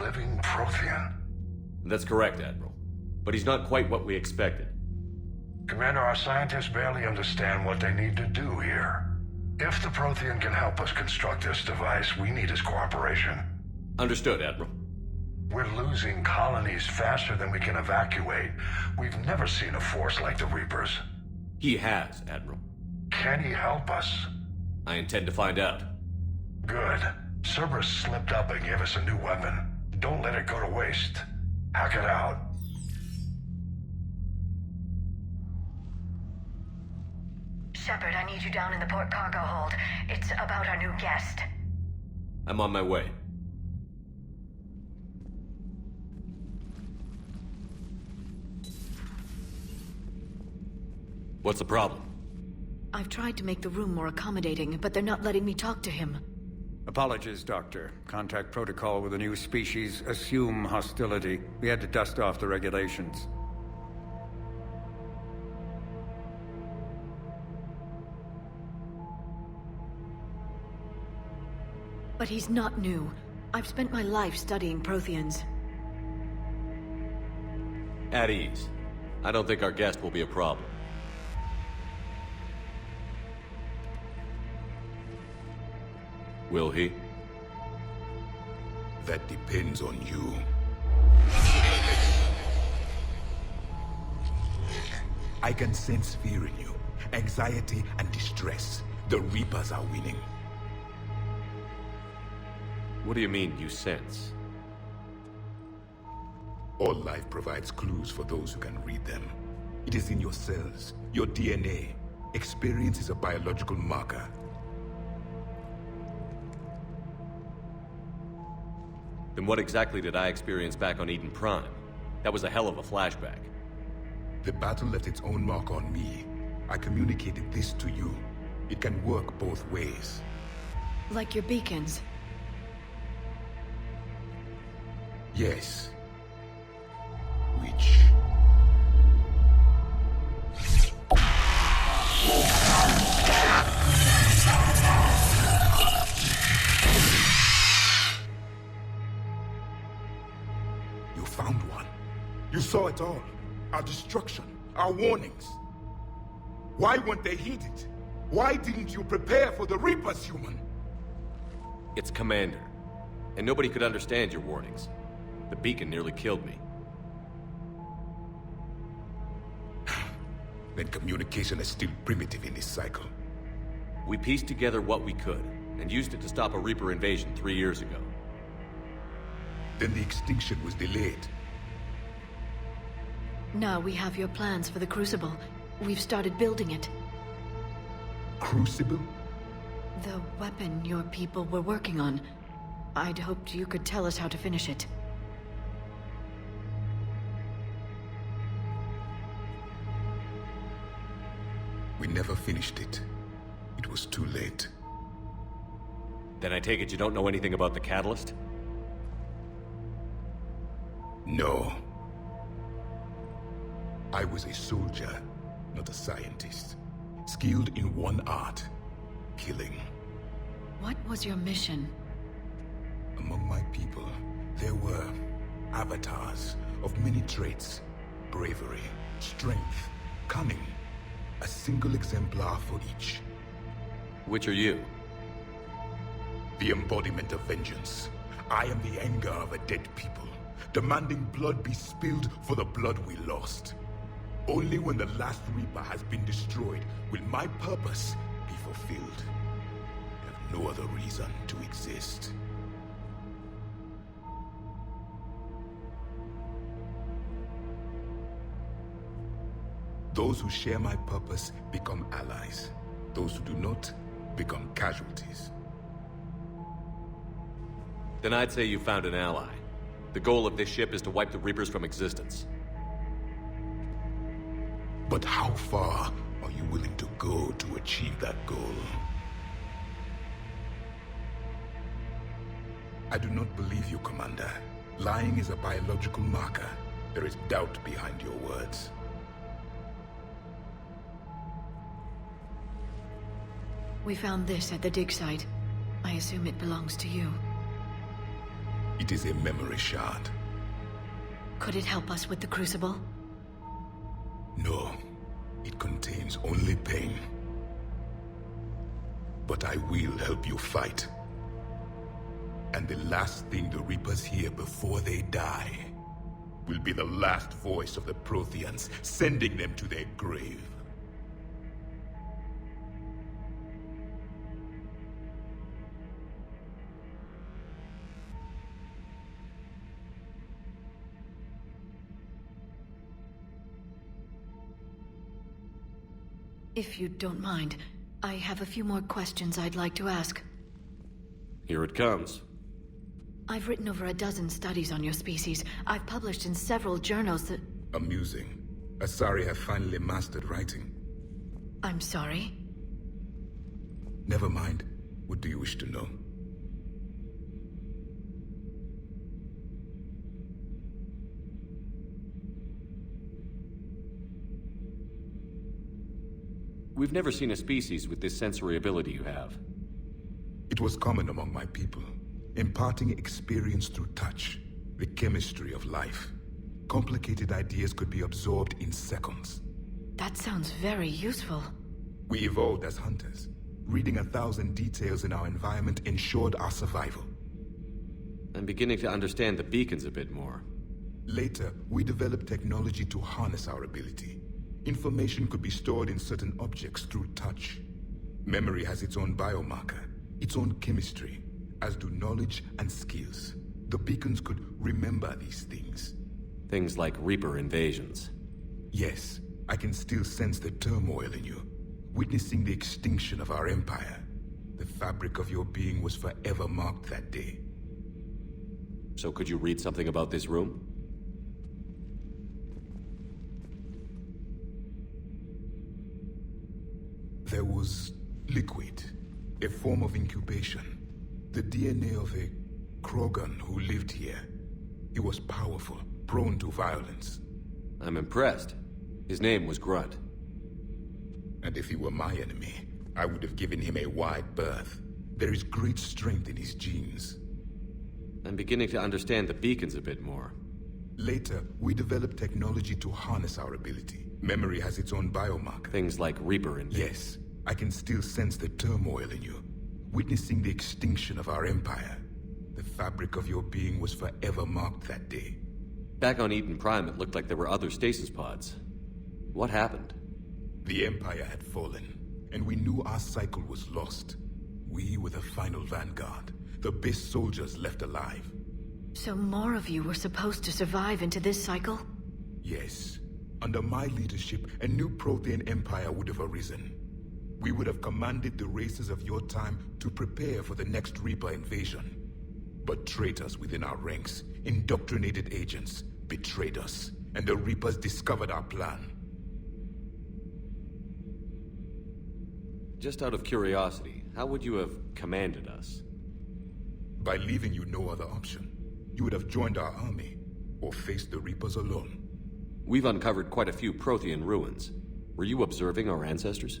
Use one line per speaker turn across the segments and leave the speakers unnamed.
living Prothean.
That's correct, Admiral. But he's not quite what we expected.
Commander, our scientists barely understand what they need to do here. If the Prothean can help us construct this device, we need his cooperation.
Understood, Admiral.
We're losing colonies faster than we can evacuate. We've never seen a force like the Reapers.
He has, Admiral.
Can he help us?
I intend to find out.
Good. Cerberus slipped up and gave us a new weapon. Don't let it go to waste. Hack it out.
Shepard, I need you down in the port cargo hold. It's about our new guest.
I'm on my way. What's the problem?
I've tried to make the room more accommodating, but they're not letting me talk to him.
Apologies, Doctor. Contact protocol with a new species. Assume hostility. We had to dust off the regulations.
But he's not new. I've spent my life studying Protheans.
At ease. I don't think our guest will be a problem. Will he?
That depends on you. I can sense fear in you, anxiety and distress. The Reapers are winning.
What do you mean, you sense?
All life provides clues for those who can read them. It is in your cells, your DNA. Experience is a biological marker.
Then what exactly did I experience back on Eden Prime? That was a hell of a flashback.
The battle left its own mark on me. I communicated this to you. It can work both ways.
Like your beacons.
Yes. Which... You found one. You saw it all. Our destruction, our warnings. Why weren't they heeded? Why didn't you prepare for the Reapers, human?
It's Commander. And nobody could understand your warnings. The beacon nearly killed me.
Then communication is still primitive in this cycle.
We pieced together what we could, and used it to stop a Reaper invasion 3 years ago.
Then the extinction was delayed.
Now we have your plans for the Crucible. We've started building it.
Crucible?
The weapon your people were working on. I'd hoped you could tell us how to finish it.
We never finished it. It was too late.
Then I take it you don't know anything about the catalyst?
No. I was a soldier, not a scientist. Skilled in one art, killing.
What was your mission?
Among my people, there were avatars of many traits. Bravery, strength, cunning. A single exemplar for each.
Which are you?
The embodiment of vengeance. I am the anger of a dead people, demanding blood be spilled for the blood we lost. Only when the last Reaper has been destroyed will my purpose be fulfilled. I have no other reason to exist. Those who share my purpose become allies. Those who do not become casualties.
Then I'd say you found an ally. The goal of this ship is to wipe the Reapers from existence.
But how far are you willing to go to achieve that goal? I do not believe you, Commander. Lying is a biological marker. There is doubt behind your words.
We found this at the dig site. I assume it belongs to you.
It is a memory shard.
Could it help us with the Crucible?
No, it contains only pain. But I will help you fight. And the last thing the Reapers hear before they die will be the last voice of the Protheans, sending them to their grave.
If you don't mind, I have a few more questions I'd like to ask.
Here it comes.
I've written over a dozen studies on your species. I've published in several journals that...
Amusing. Asari have finally mastered writing.
I'm sorry?
Never mind. What do you wish to know?
We've never seen a species with this sensory ability you have.
It was common among my people, imparting experience through touch, the chemistry of life. Complicated ideas could be absorbed in seconds.
That sounds very useful.
We evolved as hunters. Reading 1,000 details in our environment ensured our survival.
I'm beginning to understand the beacons a bit more.
Later, we developed technology to harness our ability. Information could be stored in certain objects through touch. Memory has its own biomarker, its own chemistry, as do knowledge and skills. The beacons could remember these things.
Things like Reaper invasions.
Yes, I can still sense the turmoil in you, witnessing the extinction of our empire. The fabric of your being was forever marked that day.
So could you read something about this room?
There was liquid, a form of incubation. The DNA of a Krogan who lived here. He was powerful, prone to violence.
I'm impressed. His name was Grunt.
And if he were my enemy, I would have given him a wide berth. There is great strength in his genes.
I'm beginning to understand the beacons a bit more.
Later, we developed technology to harness our ability. Memory has its own biomarker.
Things like Reaper invasions.
Yes, I can still sense the turmoil in you, witnessing the extinction of our empire. The fabric of your being was forever marked that day.
Back on Eden Prime, it looked like there were other stasis pods. What happened?
The empire had fallen, and we knew our cycle was lost. We were the final vanguard, the best soldiers left alive.
So more of you were supposed to survive into this cycle?
Yes. Under my leadership, a new Prothean empire would have arisen. We would have commanded the races of your time to prepare for the next Reaper invasion. But traitors within our ranks, indoctrinated agents, betrayed us, and the Reapers discovered our plan.
Just out of curiosity, how would you have commanded us?
By leaving you no other option. You would have joined our army, or faced the Reapers alone.
We've uncovered quite a few Prothean ruins. Were you observing our ancestors?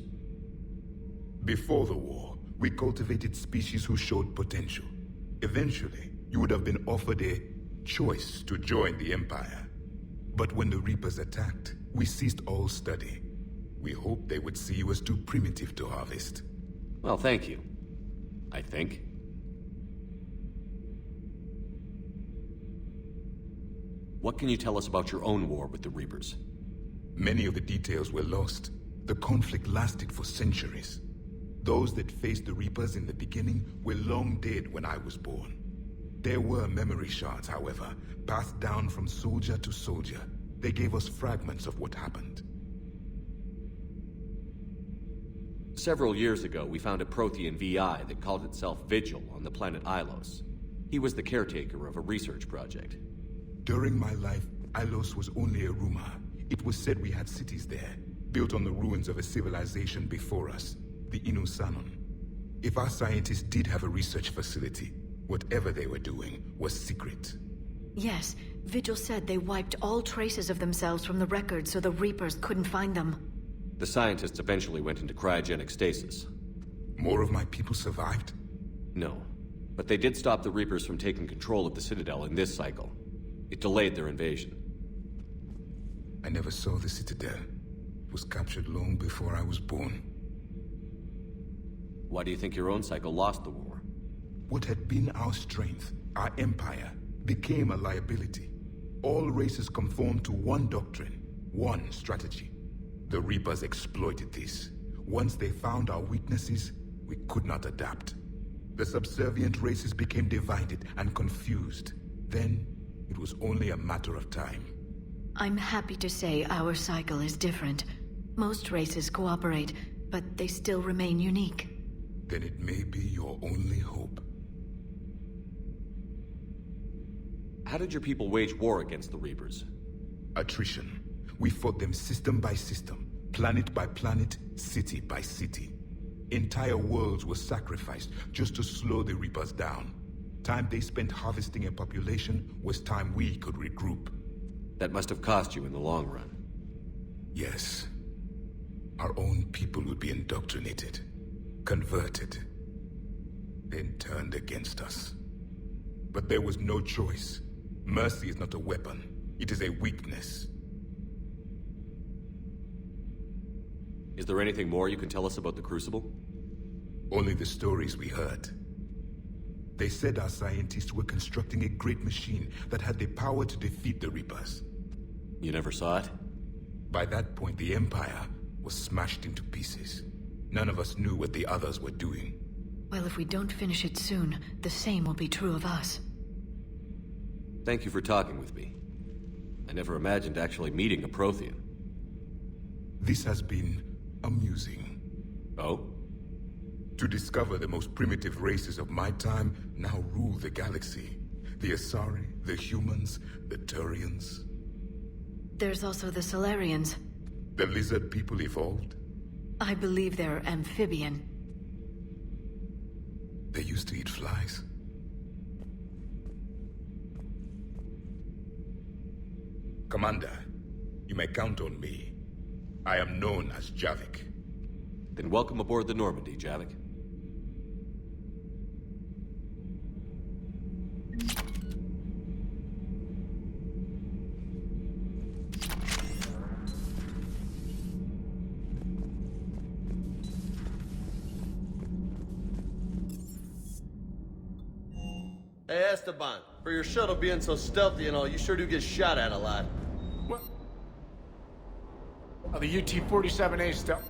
Before the war, we cultivated species who showed potential. Eventually, you would have been offered a choice to join the Empire. But when the Reapers attacked, we ceased all study. We hoped they would see you as too primitive to harvest.
Well, thank you. I think. What can you tell us about your own war with the Reapers?
Many of the details were lost. The conflict lasted for centuries. Those that faced the Reapers in the beginning were long dead when I was born. There were memory shards, however, passed down from soldier to soldier. They gave us fragments of what happened.
Several years ago, we found a Prothean VI that called itself Vigil on the planet Ilos. He was the caretaker of a research project.
During my life, Ilos was only a rumor. It was said we had cities there, built on the ruins of a civilization before us, the Inusanon. If our scientists did have a research facility, whatever they were doing was secret.
Yes, Vigil said they wiped all traces of themselves from the records so the Reapers couldn't find them.
The scientists eventually went into cryogenic stasis.
More of my people survived?
No. But they did stop the Reapers from taking control of the Citadel in this cycle. It delayed their invasion.
I never saw the Citadel. It was captured long before I was born.
Why do you think your own cycle lost the war?
What had been our strength, our empire, became a liability. All races conformed to one doctrine, one strategy. The Reapers exploited this. Once they found our weaknesses, we could not adapt. The subservient races became divided and confused. Then, it was only a matter of time.
I'm happy to say our cycle is different. Most races cooperate, but they still remain unique.
Then it may be your only hope.
How did your people wage war against the Reapers?
Attrition. We fought them system by system, planet by planet, city by city. Entire worlds were sacrificed just to slow the Reapers down. Time they spent harvesting a population was time we could regroup.
That must have cost you in the long run.
Yes. Our own people would be indoctrinated, converted, then turned against us. But there was no choice. Mercy is not a weapon. It is a weakness.
Is there anything more you can tell us about the Crucible?
Only the stories we heard. They said our scientists were constructing a great machine that had the power to defeat the Reapers.
You never saw it?
By that point, the Empire was smashed into pieces. None of us knew what the others were doing.
Well, if we don't finish it soon, the same will be true of us.
Thank you for talking with me. I never imagined actually meeting a Prothean.
This has been amusing.
Oh?
To discover the most primitive races of my time now rule the galaxy. The Asari, the humans, the Turians.
There's also the Solarians.
The lizard people evolved.
I believe they're amphibian.
They used to eat flies. Commander, you may count on me. I am known as Javik.
Then welcome aboard the Normandy, Javik.
Hey, Esteban, for your shuttle being so stealthy and all, you sure do get shot at a lot.
What? Oh, the UT-47A stuff.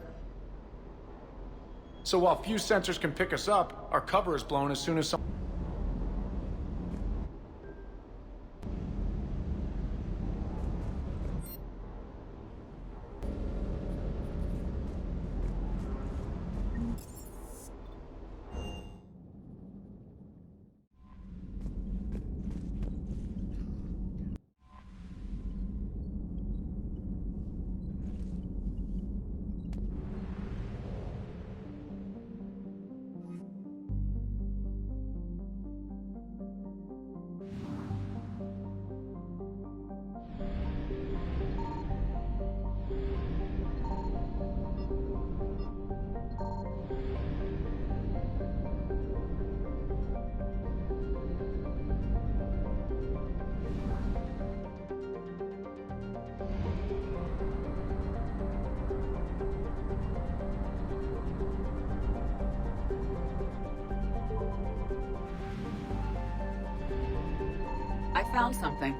So while few sensors can pick us up, our cover is blown as soon as some...
I found something.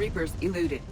Reapers eluded.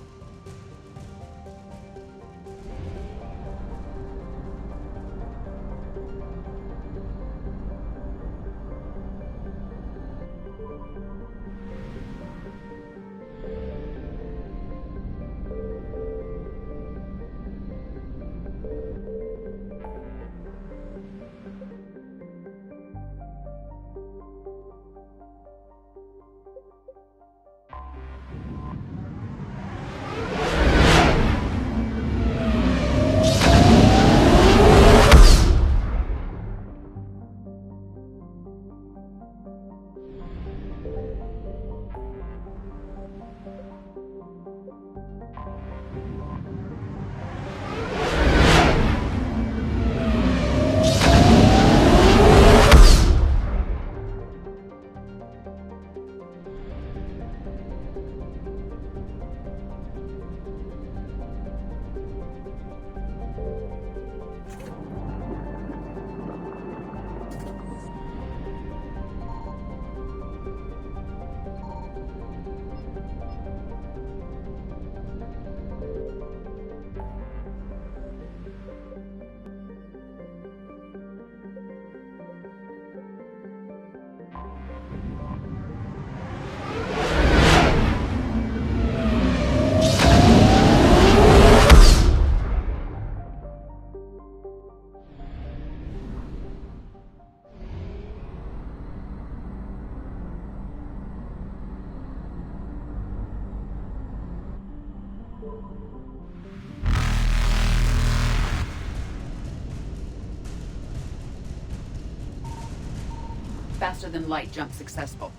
Faster than light jump successful.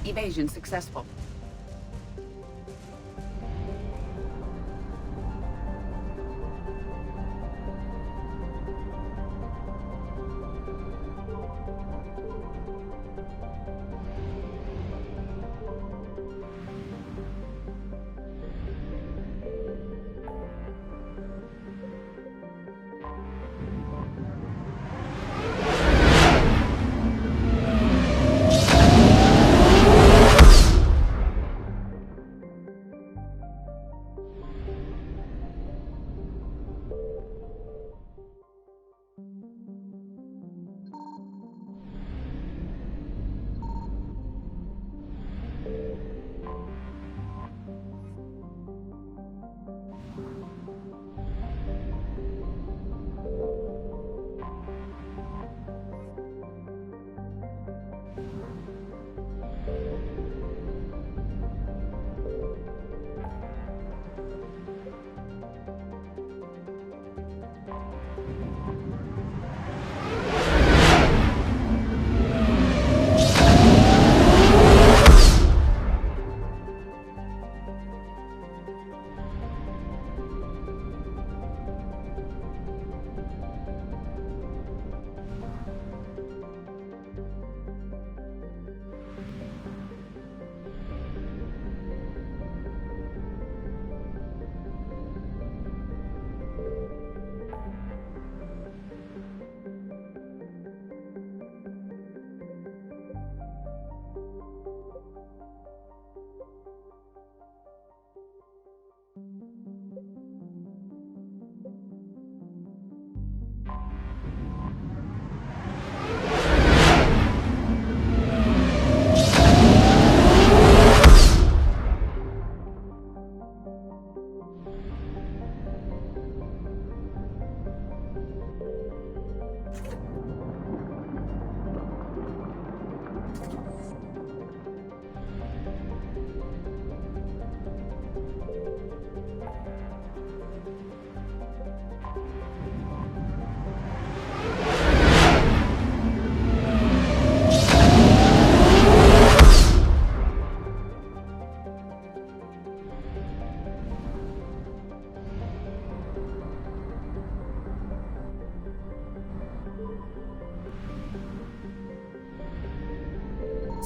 Evasion successful.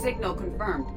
Signal confirmed.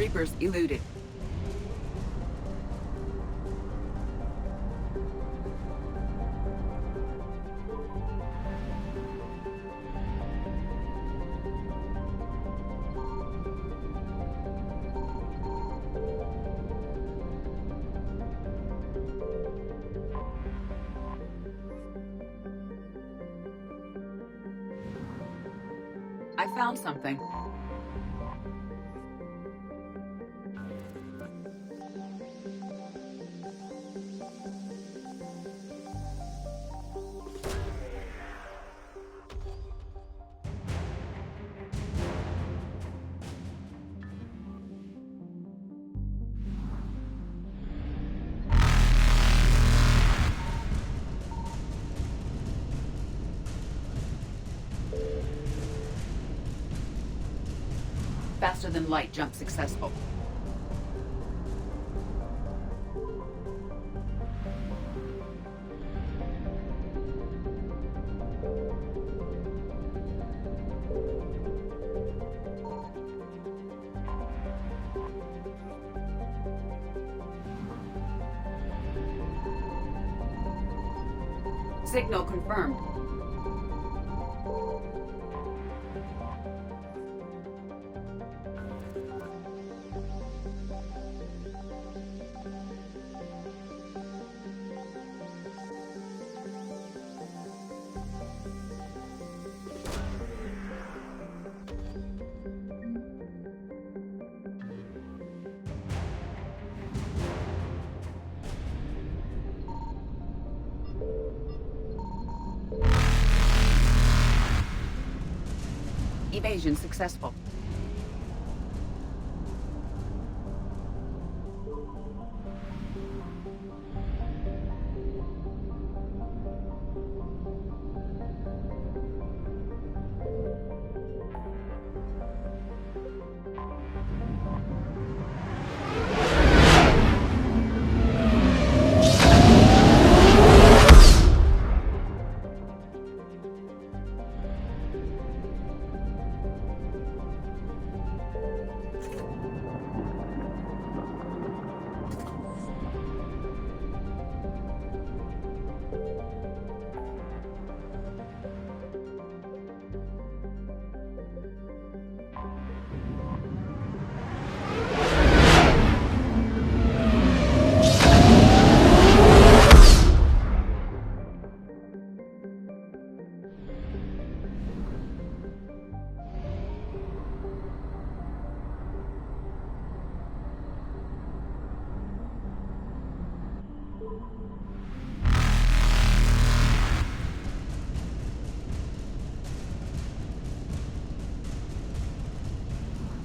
Reapers eluded. I found something. Faster than light jump successful. Signal confirmed. Evasion successful.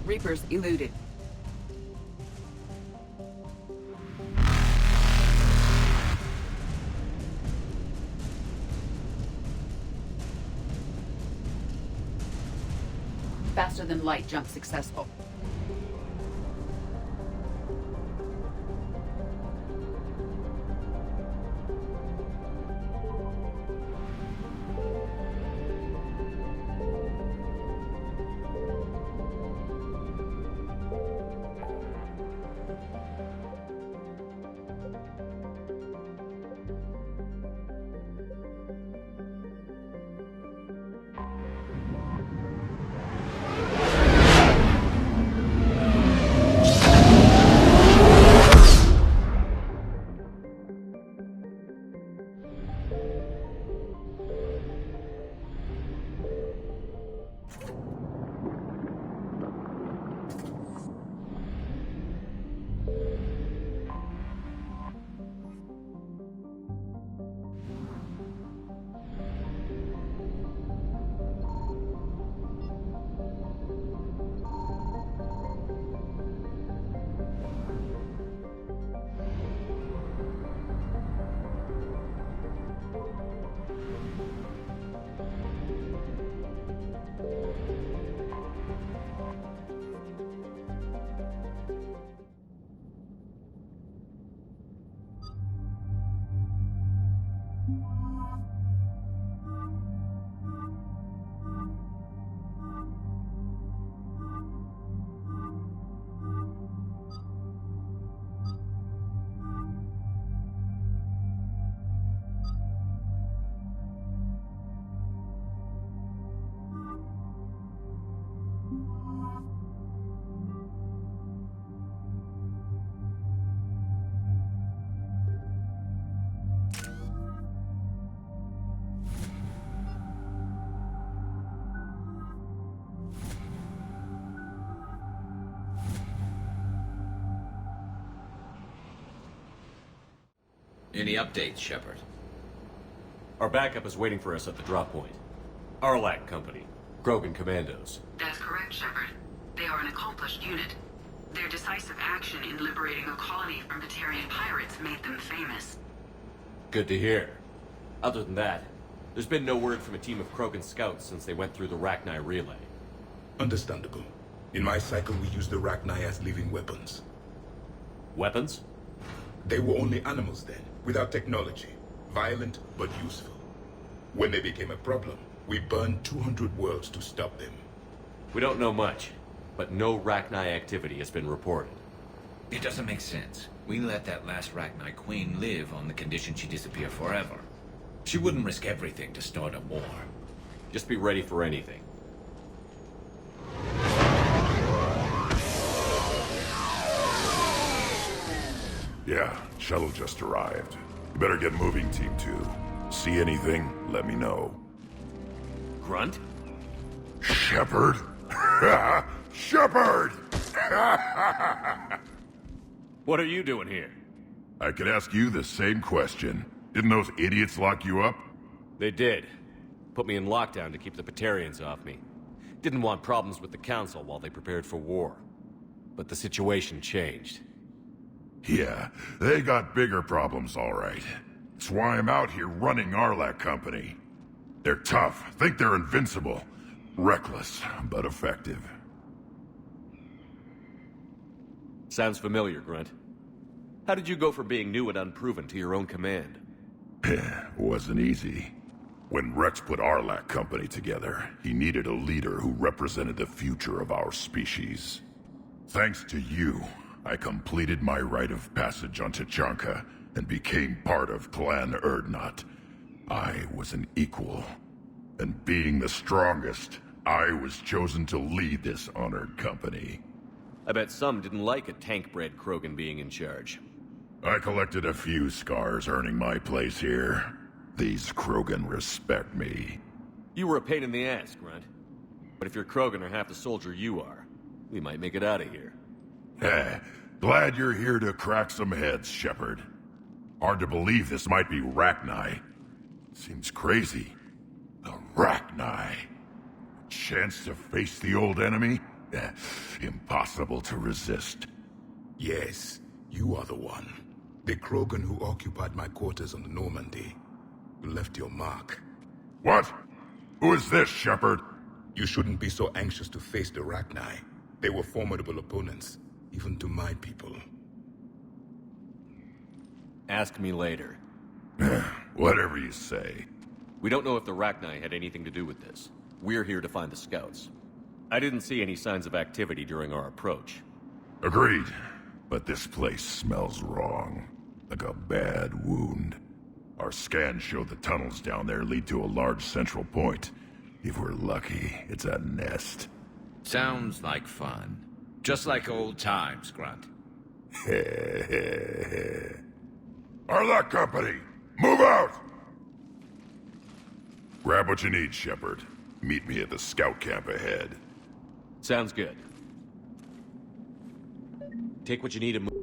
Reapers eluded. Faster than light jump successful.
Any updates, Shepard?
Our backup is waiting for us at the drop point. Arlac Company. Krogan Commandos.
That's correct, Shepard. They are an accomplished unit. Their decisive action in liberating a colony from Batarian pirates made them famous.
Good to hear. Other than that, there's been no word from a team of Krogan scouts since they went through the Rachni relay.
Understandable. In my cycle, we use the Rachni as living weapons.
Weapons?
They were only animals then, without technology. Violent, but useful. When they became a problem, we burned 200 worlds to stop them.
We don't know much, but no Rachni activity has been reported.
It doesn't make sense. We let that last Rachni queen live on the condition she disappear forever. She wouldn't risk everything to start a war.
Just be ready for anything.
Yeah, shuttle just arrived. You better get moving, Team 2. See anything, let me know.
Grunt?
Shepard? Shepard!
What are you doing here?
I could ask you the same question. Didn't those idiots lock you up?
They did. Put me in lockdown to keep the Batarians off me. Didn't want problems with the Council while they prepared for war. But the situation changed.
Yeah, they got bigger problems, all right. That's why I'm out here running Arlac Company. They're tough, think they're invincible. Reckless, but effective.
Sounds familiar, Grunt. How did you go from being new and unproven to your own command?
Wasn't easy. When Rex put Arlac Company together, he needed a leader who represented the future of our species. Thanks to you, I completed my rite of passage on Tachanka and became part of Clan Erdnot. I was an equal, and being the strongest, I was chosen to lead this honored company.
I bet some didn't like a tank-bred Krogan being in charge.
I collected a few scars earning my place here. These Krogan respect me.
You were a pain in the ass, Grunt. But if you're Krogan or half the soldier you are, we might make it out of here.
Glad you're here to crack some heads, Shepard. Hard to believe this might be Rachni. Seems crazy. The Rachni. Chance to face the old enemy? Impossible to resist.
Yes, you are the one. The Krogan who occupied my quarters on the Normandy. You left your mark.
What? Who is this, Shepard?
You shouldn't be so anxious to face the Rachni. They were formidable opponents, even to my people.
Ask me later.
Whatever you say.
We don't know if the Rachni had anything to do with this. We're here to find the scouts. I didn't see any signs of activity during our approach.
Agreed. But this place smells wrong. Like a bad wound. Our scans show the tunnels down there lead to a large central point. If we're lucky, it's a nest.
Sounds like fun. Just like old times, Grunt.
Arlac Company! Move out! Grab what you need, Shepard. Meet me at the scout camp ahead.
Sounds good. Take what you need and move.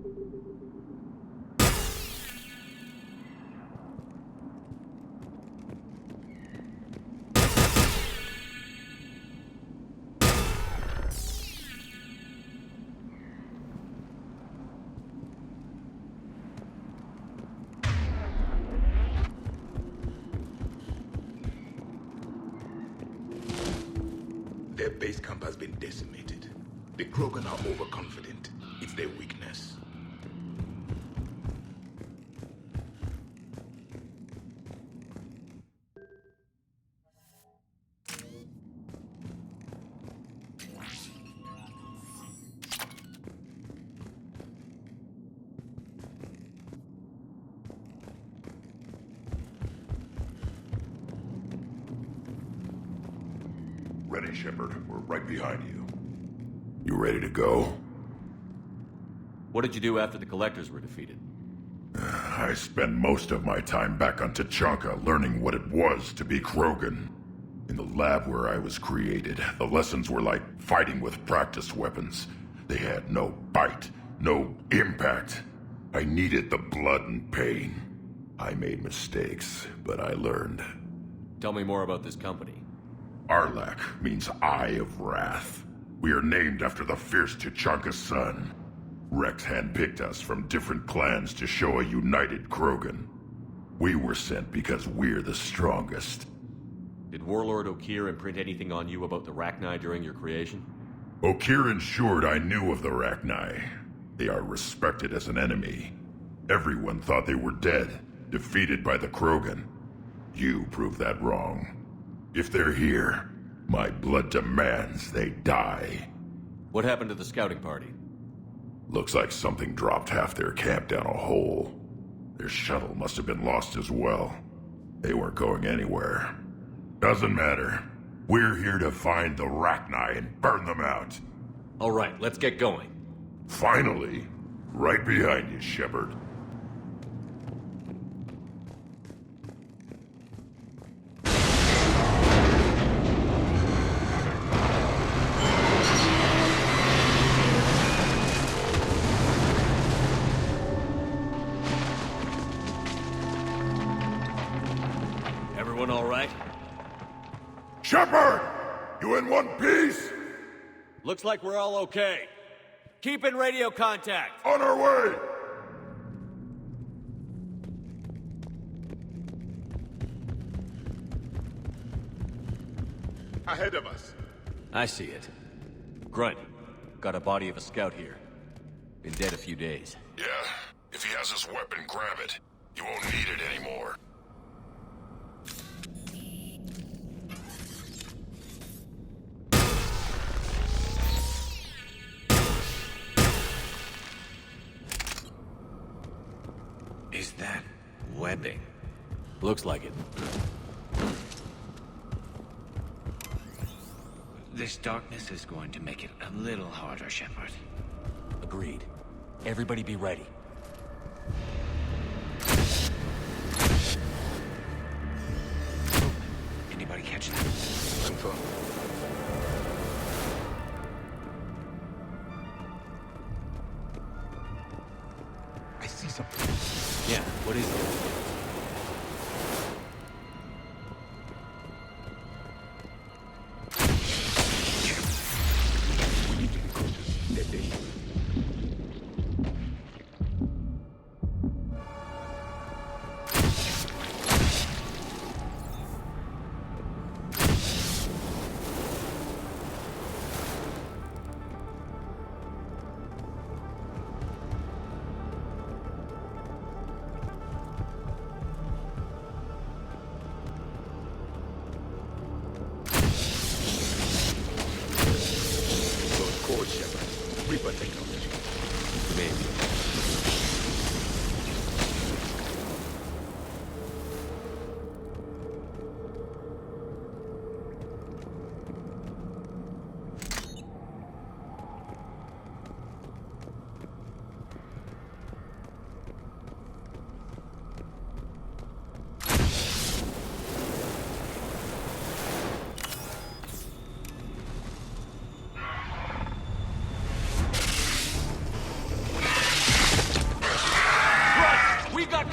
Their base camp has been decimated. The Krogan are overconfident. It's their weakness.
Ready, Shepard. We're right behind you. You ready to go?
What did you do after the Collectors were defeated?
I spent most of my time back on Tachanka learning what it was to be Krogan. In the lab where I was created, the lessons were like fighting with practice weapons. They had no bite, no impact. I needed the blood and pain. I made mistakes, but I learned.
Tell me more about this company.
Arlak means Eye of Wrath. We are named after the fierce Tuchanka's son. Rex handpicked us from different clans to show a united Krogan. We were sent because we're the strongest.
Did Warlord Okir imprint anything on you about the Rachni during your creation?
Okir ensured I knew of the Rachni. They are respected as an enemy. Everyone thought they were dead, defeated by the Krogan. You proved that wrong. If they're here, my blood demands they die.
What happened to the scouting party?
Looks like something dropped half their camp down a hole. Their shuttle must have been lost as well. They weren't going anywhere. Doesn't matter. We're here to find the Rachni and burn them out.
All right, let's get going.
Finally. Right behind you, Shepard.
Everyone all right?
Shepard! You in one piece?
Looks like we're all okay. Keep in radio contact.
On our way!
Ahead of us.
I see it. Grunt, got a body of a scout here. Been dead a few days.
Yeah, if he has his weapon, grab it. You won't need it anymore.
Is that webbing?
Looks like it.
This darkness is going to make it a little harder, Shepard.
Agreed. Everybody be ready.
Anybody catch that?
Confirm.
I see something.
Yeah, what is it?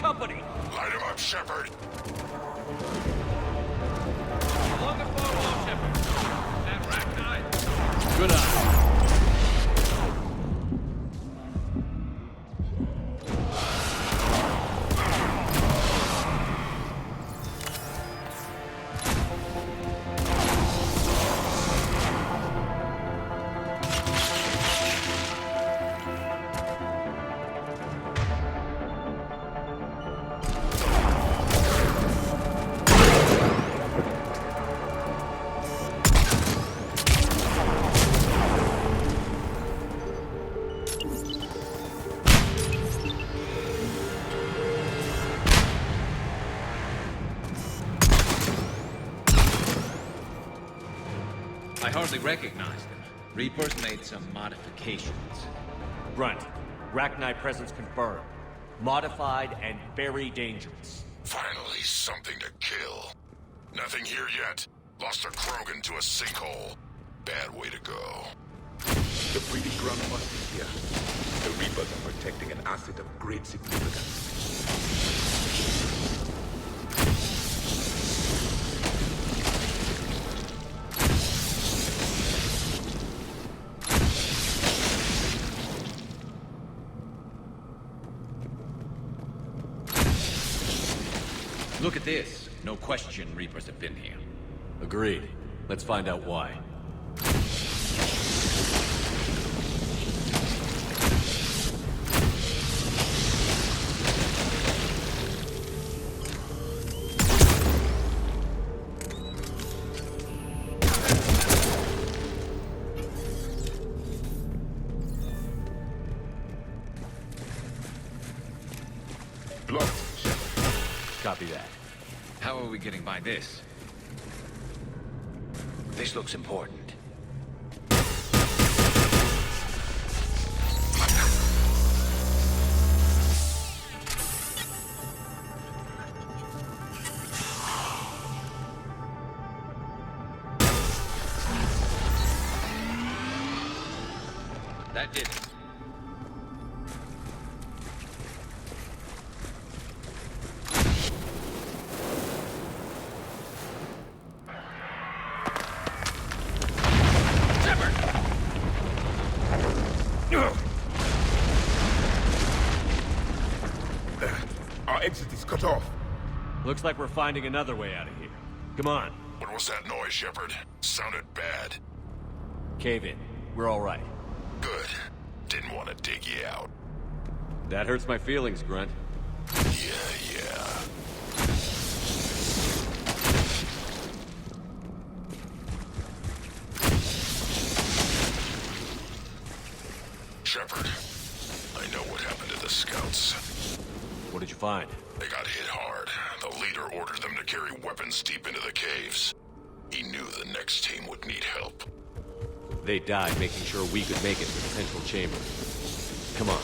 Company. Light him up, Shepard.
Along the firewall, Shepard. That Rachni.
Good eye.
I hardly recognize them. Reapers made some modifications.
Grunt, Rachni presence confirmed. Modified and very dangerous.
Finally, something to kill. Nothing here yet. Lost a Krogan to a sinkhole. Bad way to go.
The breeding ground must be here. The Reapers are protecting an asset of great significance.
Look at this. No question Reapers have been here.
Agreed. Let's find out why.
Blood.
Copy that.
How are we getting by this?
This looks important.
That did it.
Our exit is cut off.
Looks like we're finding another way out of here. Come on.
What was that noise, Shepard? Sounded bad.
Cave in. We're all right.
Good. Didn't want to dig you out.
That hurts my feelings, Grunt.
Yeah. Shepard, I know what happened to the scouts.
What did you find?
They got hit hard. The leader ordered them to carry weapons deep into the caves. He knew the next team would need help.
They died making sure we could make it to the central chamber. Come on.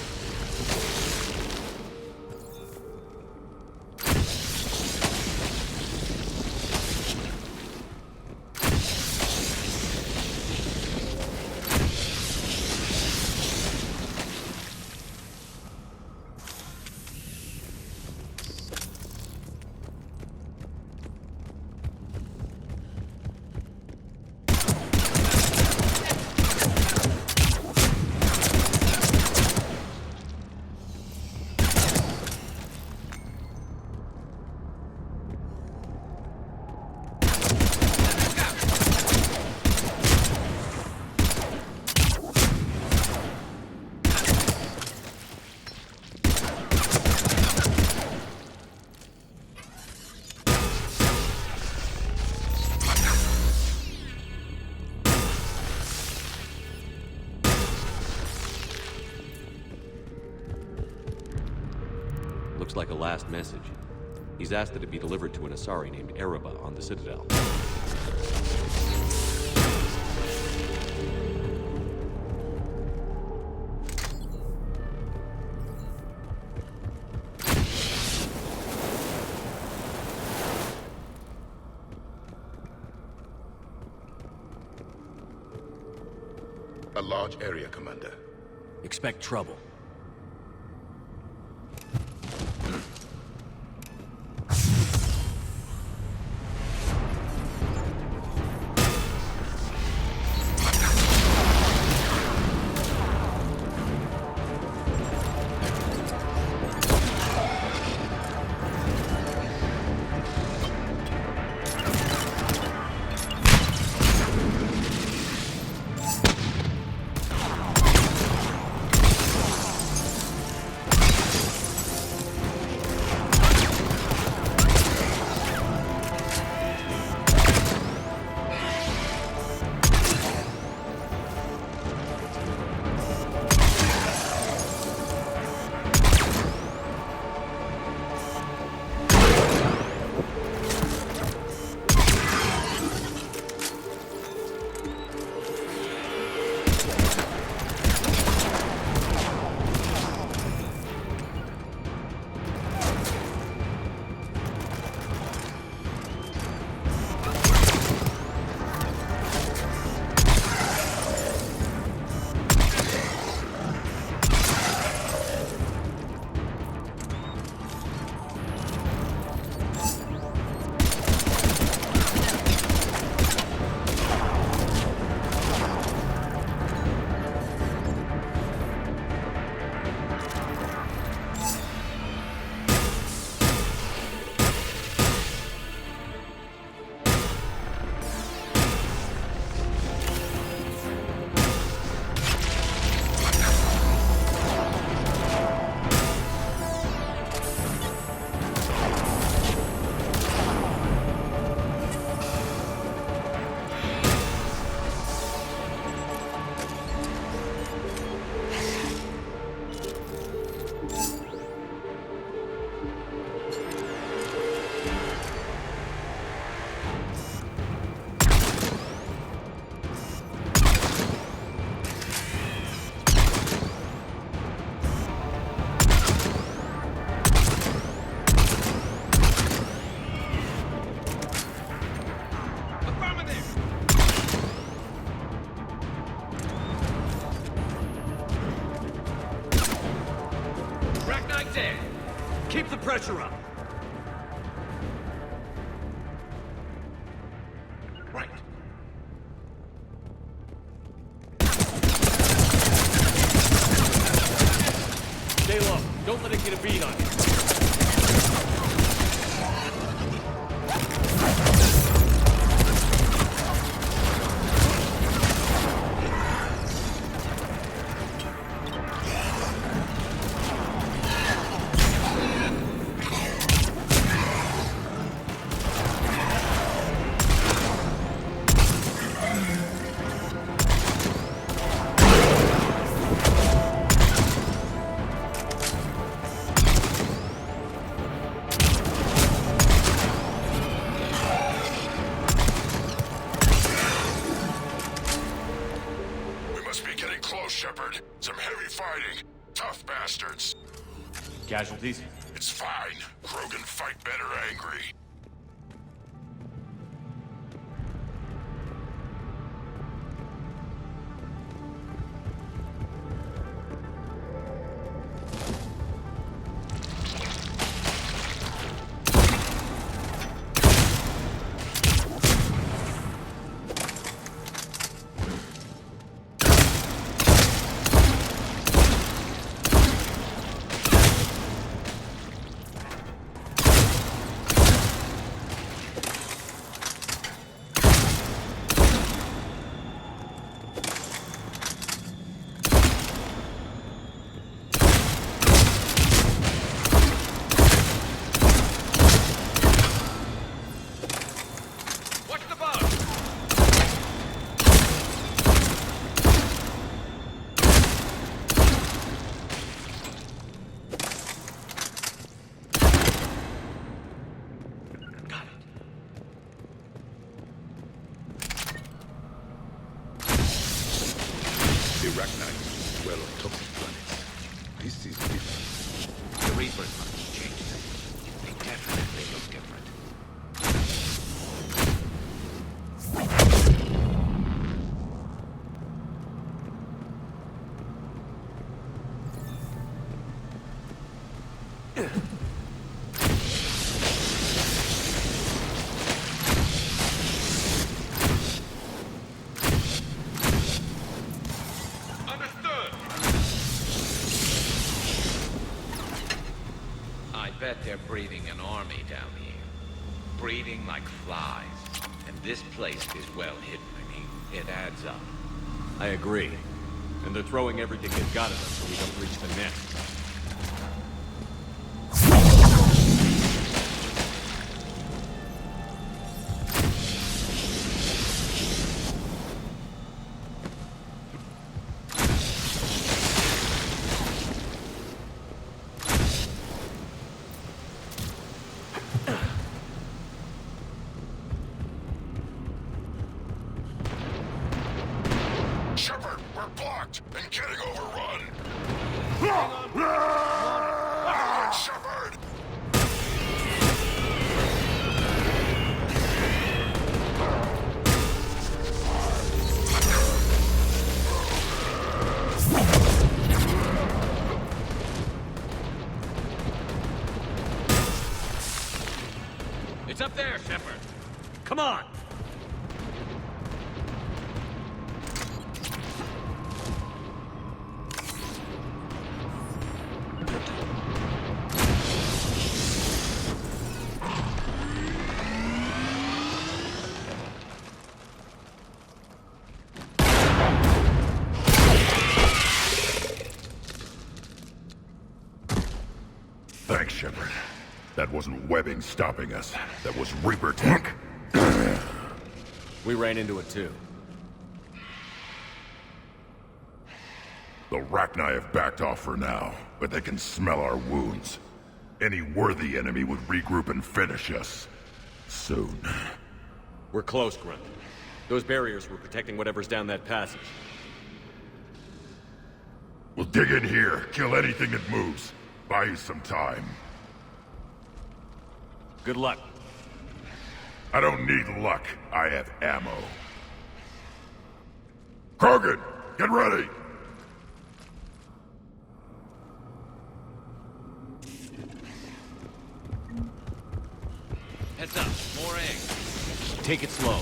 Looks like a last message. He's asked that it be delivered to an Asari named Ereba on the Citadel.
A large area, Commander.
Expect trouble. Keep the pressure up!
Right.
Stay low. Don't let it get a beat on you.
Shepard. Some heavy fighting. Tough bastards.
Casualties?
It's fine. Krogan fight better angry.
The rachni dwell on toxic planets. This is different.
The Reapers must have changed them. They definitely look different. I bet they're breeding an army down here. Breeding like flies. And this place is well hidden. I mean, it adds up.
I agree. And they're throwing everything they've got at us so we don't reach the nest.
Shepard, we're blocked and getting overrun. Shepard!
It's up there, Shepard. Come on.
Thanks, Shepard. That wasn't webbing stopping us. That was Reaper tech.
We ran into it too.
The rachni have backed off for now, but they can smell our wounds. Any worthy enemy would regroup and finish us. Soon.
We're close, Grunt. Those barriers were protecting whatever's down that passage.
We'll dig in here, kill anything that moves. Buy you some time.
Good luck.
I don't need luck. I have ammo. Krogan, get ready!
Heads up, more eggs.
Take it slow.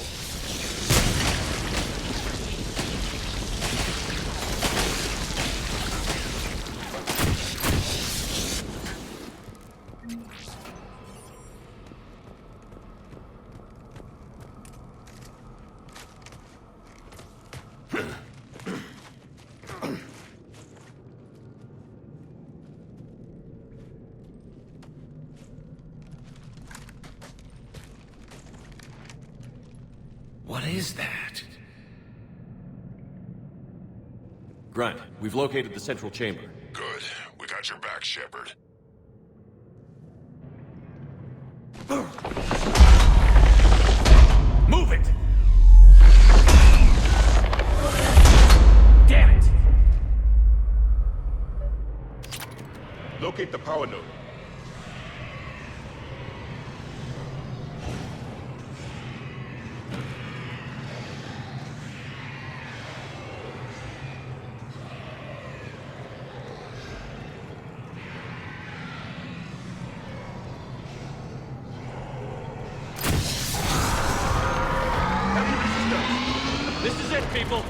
What is that?
Grunt, we've located the central chamber.
Good. We got your back, Shepard.
Move it! Damn it!
Locate the power node.
This is it, people!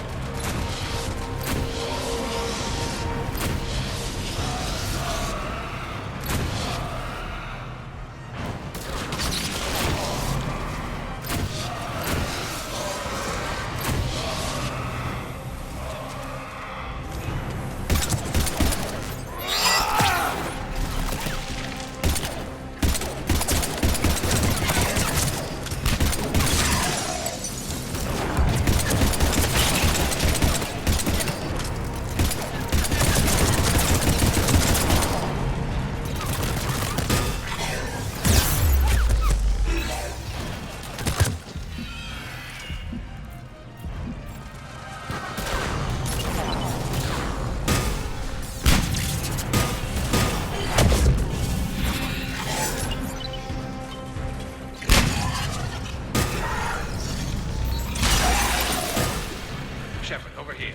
Shepard, over here.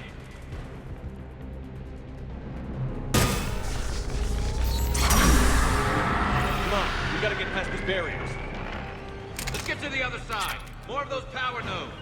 Come on, we gotta get past these barriers.
Let's get to the other side. More of those power nodes.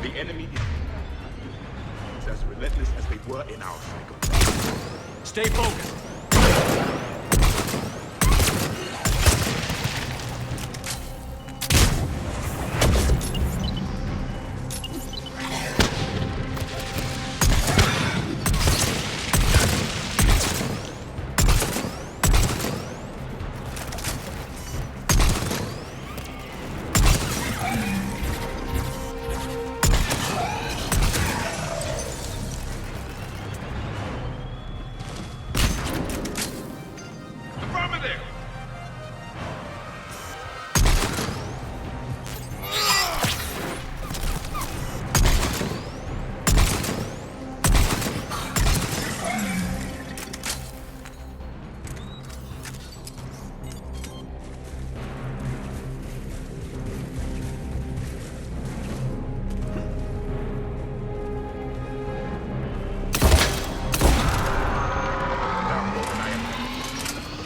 The enemy is as relentless as they were in our cycle.
Stay focused.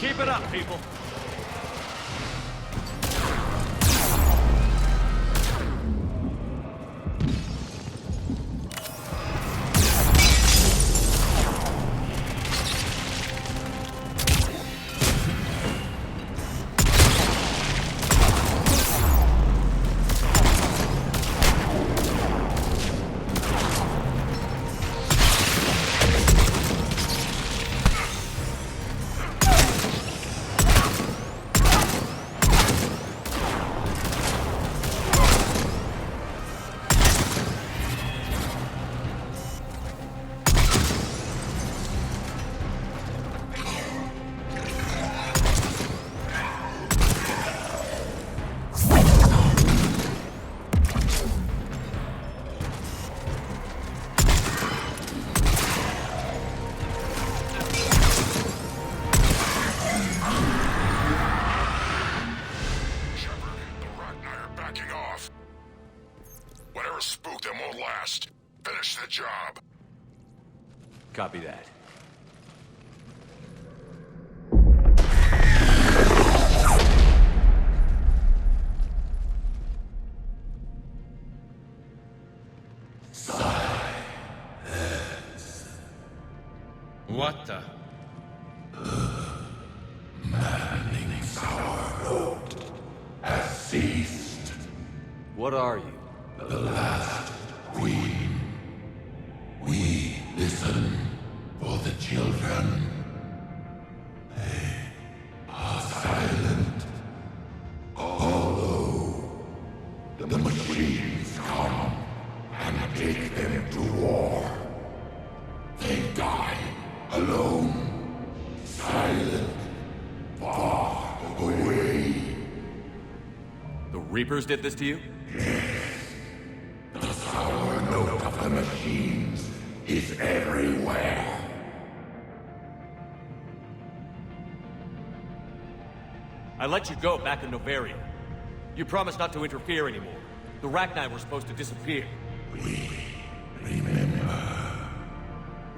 Keep it up, people. Copy that.
What the?
Maddening's our road has ceased.
What are you?
The last queen. We listen for the children. They are silent. Although the machines come and take them to war, they die alone, silent, far away.
The Reapers did this to you?
The sour note of the machines is everywhere.
I let you go back in Novaria. You promised not to interfere anymore. The Rachni were supposed to disappear.
We remember.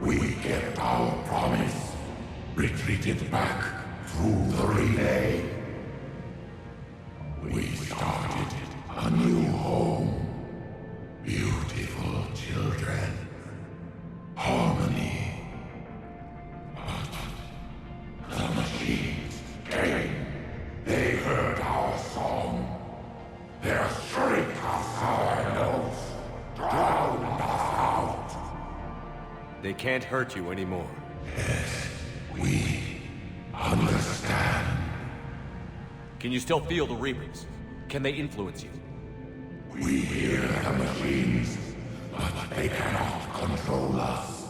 We kept our promise. Retreated back through the relay. We started a new home. Beautiful children. Harmony. But the machines came. They heard our song. Their shriek of sour notes drowned us out.
They can't hurt you anymore.
Yes, we understand.
Can you still feel the Reapers? Can they influence you?
We hear the machines, but they cannot control us.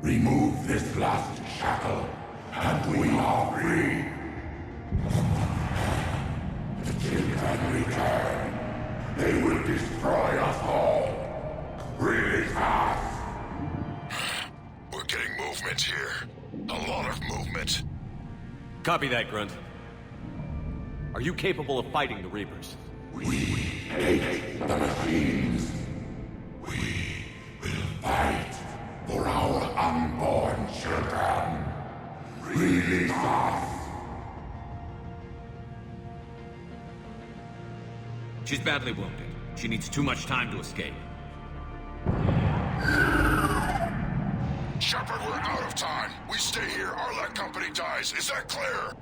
Remove this last shackle, and we are free. The children return. They will destroy us all. Really fast.
We're getting movement here. A lot of movement.
Copy that, Grunt. Are you capable of fighting the Reapers?
We hate the machines. We will fight for our unborn children. Release us.
She's badly wounded. She needs too much time to escape.
Shepard, we're out of time. We stay here, Arlac Company dies. Is that clear?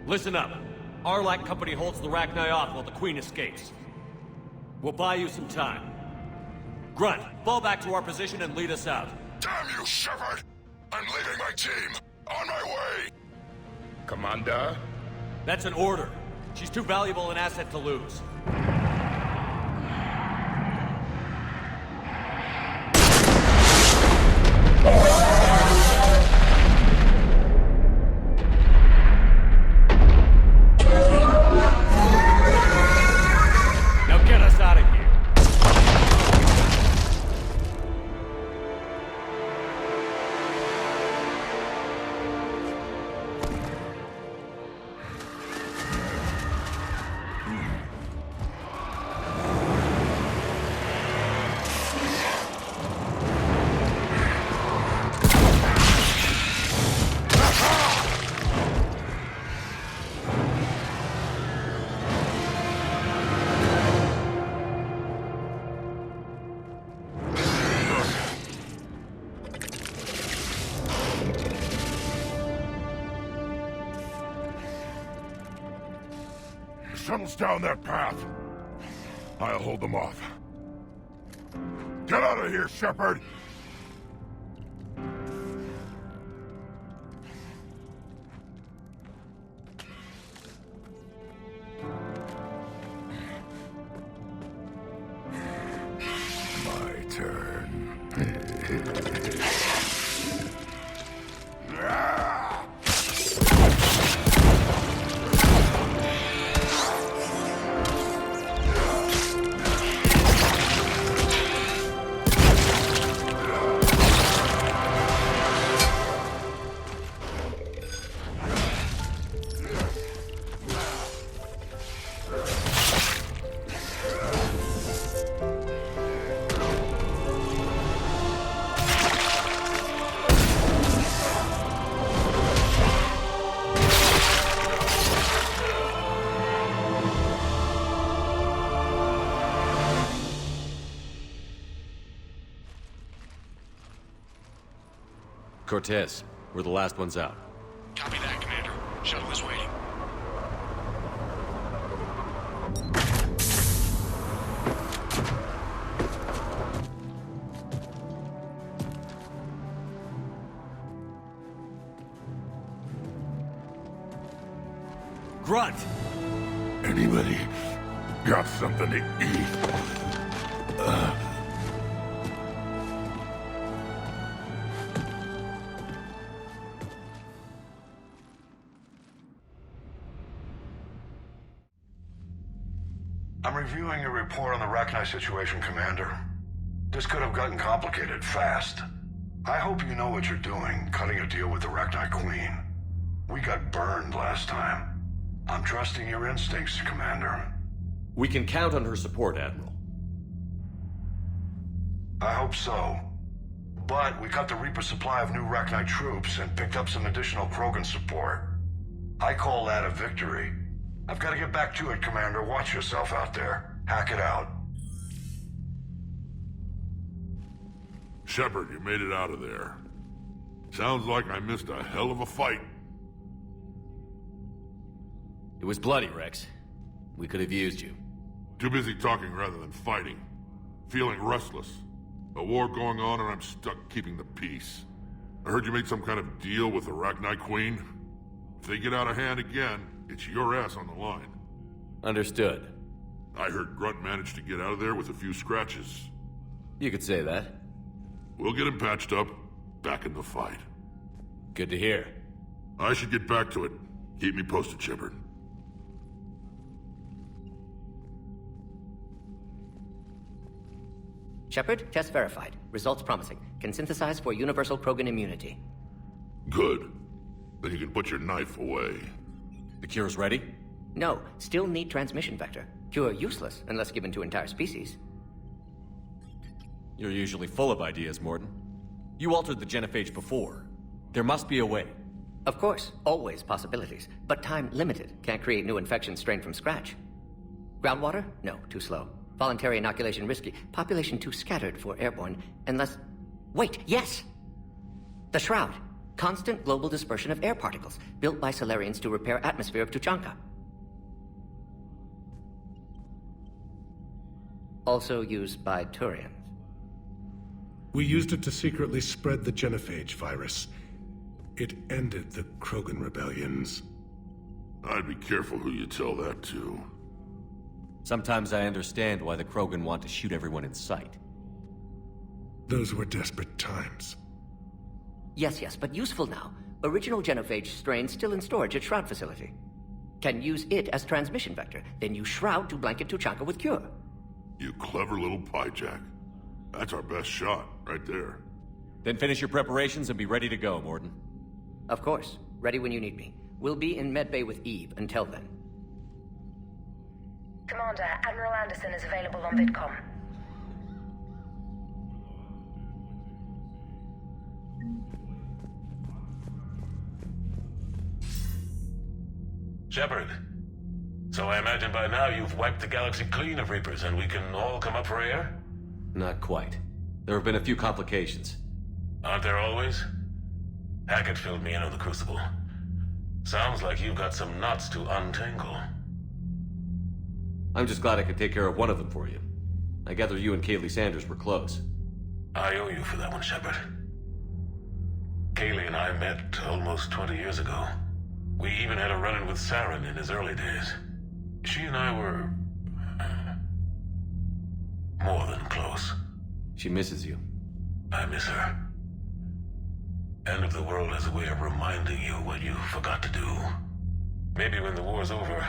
Listen up. Arlac Company holds the Rachni off while the Queen escapes. We'll buy you some time. Grunt, fall back to our position and lead us out.
Damn you, Shepard! I'm leaving my team. On my way!
Commander?
That's an order. She's too valuable an asset to lose. Now get us out of here.
Shuttle's down that path. I'll hold them off. Get out of here, Shepard! My turn.
Cortez. We're the last ones out.
Copy that, Commander. Shuttle is waiting.
Grunt!
Anybody got something to eat?
I'm reviewing your report on the Rachni situation, Commander. This could have gotten complicated fast. I hope you know what you're doing, cutting a deal with the Rachni Queen. We got burned last time. I'm trusting your instincts, Commander.
We can count on her support, Admiral.
I hope so. But we cut the Reaper supply of new Rachni troops and picked up some additional Krogan support. I call that a victory. I've got to get back to it, Commander. Watch yourself out there. Hack it out.
Shepard, you made it out of there. Sounds like I missed a hell of a fight.
It was bloody, Rex. We could have used you.
Too busy talking rather than fighting. Feeling restless. A war going on and I'm stuck keeping the peace. I heard you made some kind of deal with the Rachni Queen. If they get out of hand again, it's your ass on the line.
Understood.
I heard Grunt managed to get out of there with a few scratches.
You could say that.
We'll get him patched up, back in the fight.
Good to hear.
I should get back to it. Keep me posted, Shepard.
Shepard, test verified. Results promising. Can synthesize for universal Krogan immunity.
Good. Then you can put your knife away.
The cure's ready?
No, still need transmission vector. Cure useless unless given to entire species.
You're usually full of ideas, Morton. You altered the genophage before. There must be a way.
Of course, always possibilities. But time limited. Can't create new infection strain from scratch. Groundwater? No, too slow. Voluntary inoculation risky. Population too scattered for airborne. Unless... Wait, yes! The Shroud. Constant global dispersion of air particles, built by Solarians to repair atmosphere of Tuchanka. Also used by Turians.
We used it to secretly spread the genophage virus. It ended the Krogan rebellions.
I'd be careful who you tell that to.
Sometimes I understand why the Krogan want to shoot everyone in sight.
Those were desperate times.
Yes, but useful now. Original genophage strain still in storage at Shroud facility. Can use it as transmission vector, then use Shroud to blanket Tuchanka with cure.
You clever little piejack. That's our best shot, right there.
Then finish your preparations and be ready to go, Morton.
Of course. Ready when you need me. We'll be in medbay with Eve until then.
Commander, Admiral Anderson is available on VidCom.
Shepard. So I imagine by now you've wiped the galaxy clean of Reapers and we can all come up for air?
Not quite. There have been a few complications.
Aren't there always? Hackett filled me in on the Crucible. Sounds like you've got some knots to untangle.
I'm just glad I could take care of one of them for you. I gather you and Kaylee Sanders were close.
I owe you for that one, Shepard. Kaylee and I met almost 20 years ago. We even had a run-in with Saren in his early days. She and I were... more than close.
She misses you.
I miss her. End of the world has a way of reminding you what you forgot to do. Maybe when the war's over,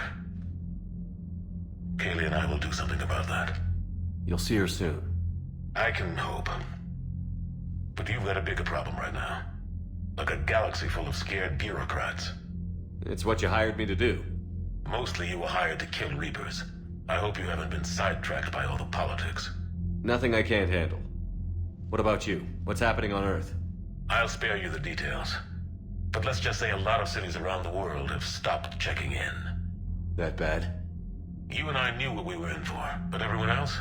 Kaylee and I will do something about that.
You'll see her soon.
I can hope. But you've got a bigger problem right now. Like a galaxy full of scared bureaucrats.
It's what you hired me to do.
Mostly you were hired to kill Reapers. I hope you haven't been sidetracked by all the politics.
Nothing I can't handle. What about you? What's happening on Earth?
I'll spare you the details. But let's just say a lot of cities around the world have stopped checking in.
That bad?
You and I knew what we were in for, but everyone else?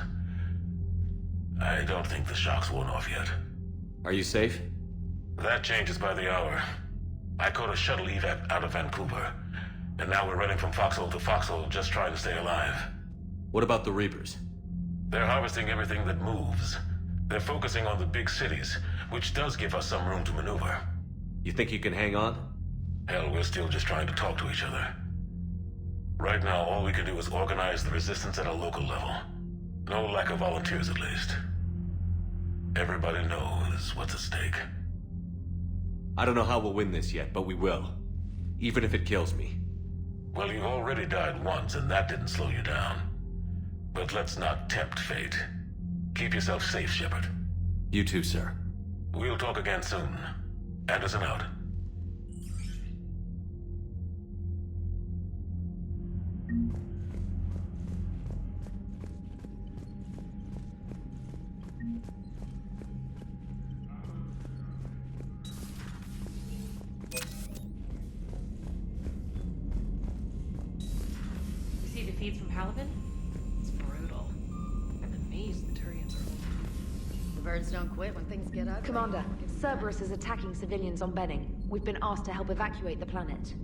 I don't think the shock's worn off yet.
Are you safe?
That changes by the hour. I caught a shuttle evac out of Vancouver, and now we're running from foxhole to foxhole just trying to stay alive.
What about the Reapers?
They're harvesting everything that moves. They're focusing on the big cities, which does give us some room to maneuver.
You think you can hang on?
Hell, we're still just trying to talk to each other. Right now, all we can do is organize the resistance at a local level. No lack of volunteers, at least. Everybody knows what's at stake.
I don't know how we'll win this yet, but we will. Even if it kills me.
Well, you've already died once, and that didn't slow you down. But let's not tempt fate. Keep yourself safe, Shepard.
You too, sir.
We'll talk again soon. Anderson out.
You see the feeds from Halibin? It's brutal. I'm amazed the Turians are holding.
The birds don't quit when things get ugly.
Commander, Cerberus is attacking civilians on Benning. We've been asked to help evacuate the planet.